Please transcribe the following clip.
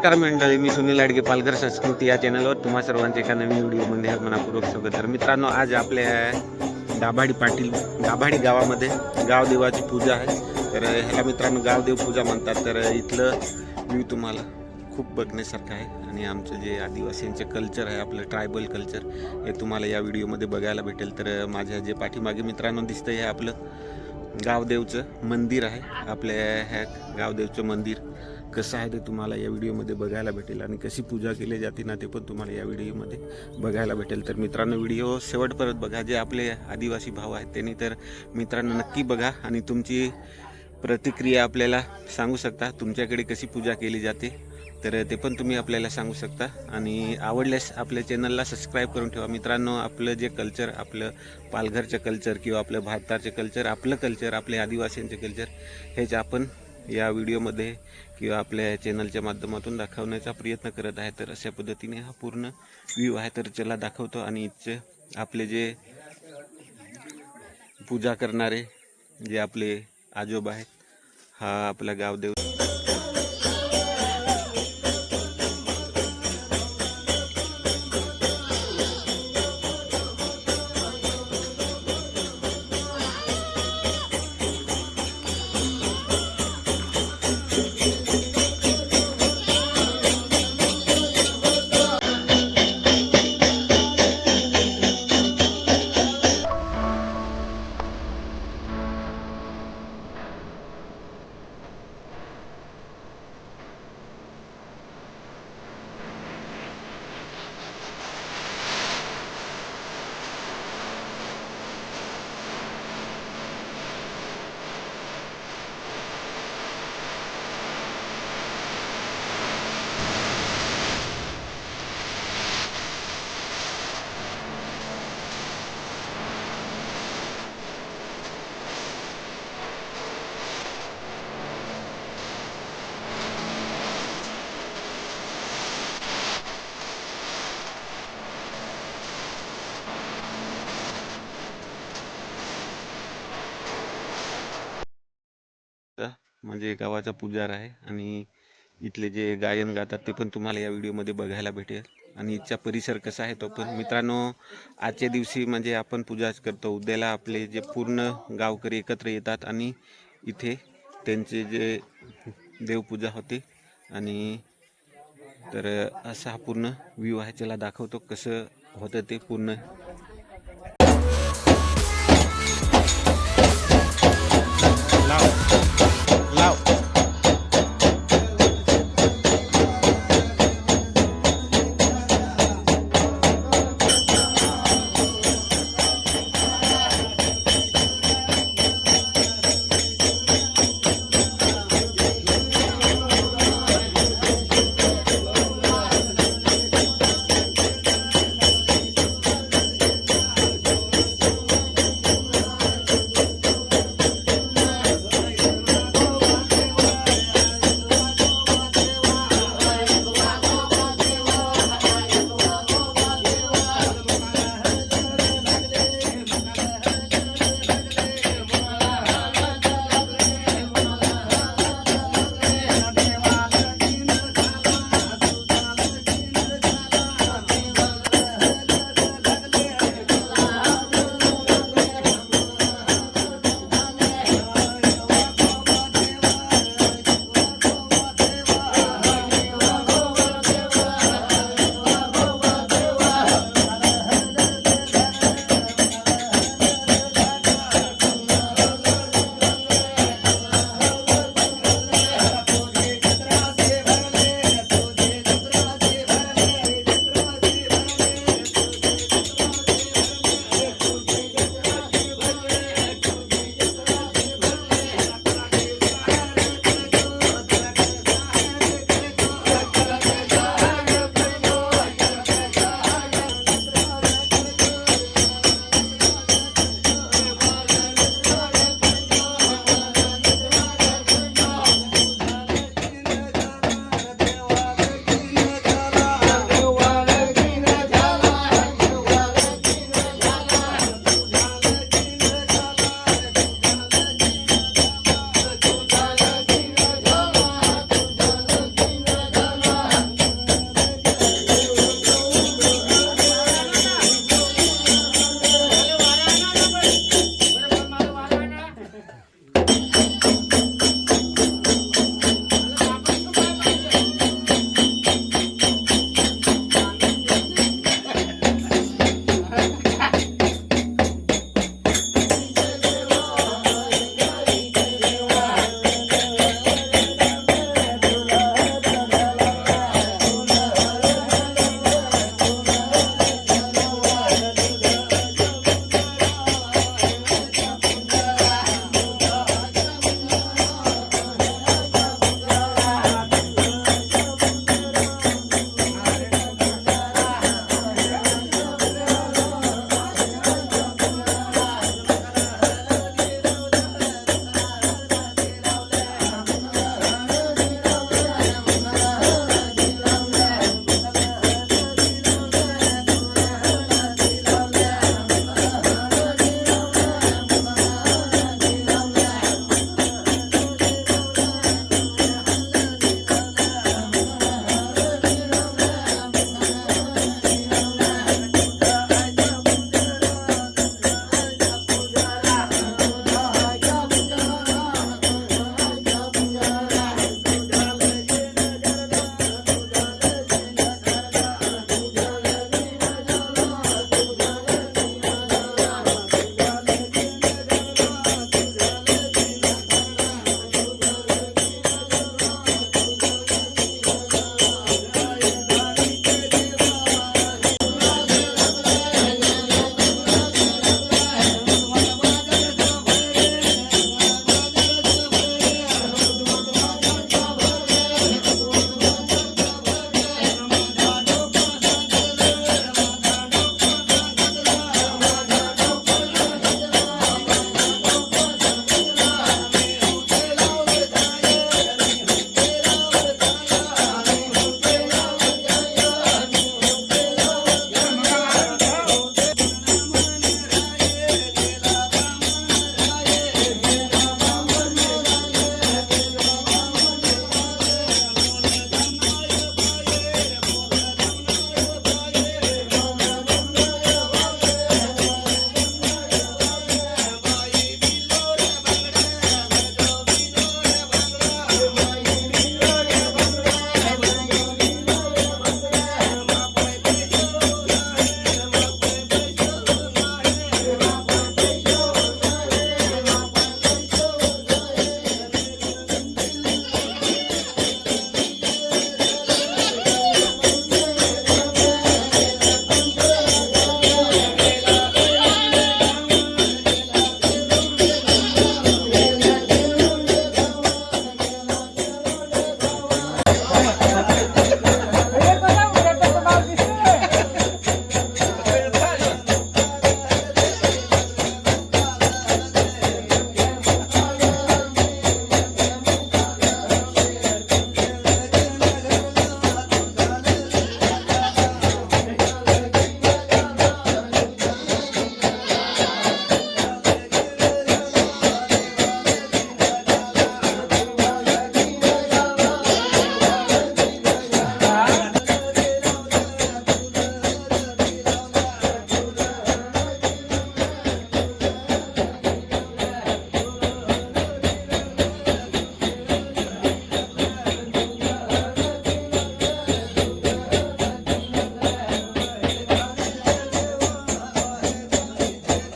नमस्कार मंडळी, मी सुनील लाडगे, पालघर संस्कृती या चॅनलवर तुम्हा सर्वांचे एका नवीन व्हिडिओमध्ये मनापूर्वक स्वागत. तर मित्रांनो, आज आपल्या दाभाडी गावामध्ये गावदेवाची पूजा आहे. तर ह्याला मित्रांनो गावदेव पूजा म्हणतात. तर इथलं व्ह्यू तुम्हाला खूप बघण्यासारखं आहे आणि आमचं जे आदिवासींचे कल्चर आहे, आपलं ट्रायबल कल्चर, हे तुम्हाला या व्हिडिओमध्ये बघायला भेटेल. तर माझ्या जे पाठीमागे मित्रांनो दिसतं हे आपलं गावदेवचं मंदिर आहे. आपल्या ह्या गावदेवचं मंदिर कसं आहे ते तुम्हाला या व्हिडिओमध्ये बघायला भेटेल आणि कशी पूजा केली जाते ना ते पण तुम्हाला या व्हिडिओमध्ये बघायला भेटेल. तर मित्रांनो, व्हिडिओ शेवटपर्यंत बघा. जे आपले आदिवासी भाव आहेत त्यांनी तर मित्रांनो नक्की बघा आणि तुमची प्रतिक्रिया आपल्याला सांगू शकता. तुमच्याकडे कशी पूजा केली जाते तर ते पण तुम्ही आपल्याला सांगू शकता. आणि आवडल्यास आपल्या चॅनलला सबस्क्राईब करून ठेवा. मित्रांनो, आपलं जे कल्चर, आपलं पालघरचं कल्चर किंवा आपलं भारताचं कल्चर, आपलं कल्चर, आपले आदिवासींचे कल्चर हेच आपण या व्हिडिओमध्ये किंवा आपल्या चॅनलच्या माध्यमातून दाखवण्याचा प्रयत्न करत आहे. तर अशा पद्धतीने हा पूर्ण व्ह्यू आहे. तर चला दाखवतो. आणि इथचे आपले जे पूजा करणारे जे आपले आजोबा आहेत, हा आपला गावदेव. म्हणजे गावाचा पुजार आहे आणि इथले जे गायन गातात ते पण तुम्हाला या व्हिडिओमध्ये बघायला भेटेल. आणि इथचा परिसर कसा आहे तो पण. मित्रांनो, आजच्या दिवशी म्हणजे आपण पूजाच करतो, उद्याला आपले जे पूर्ण गावकरी एकत्र येतात आणि इथे त्यांचे जे देवपूजा होते. आणि तर असा हा पूर्ण व्ह्यू आहे. चला दाखवतो कसं होतं ते पूर्ण. लाव.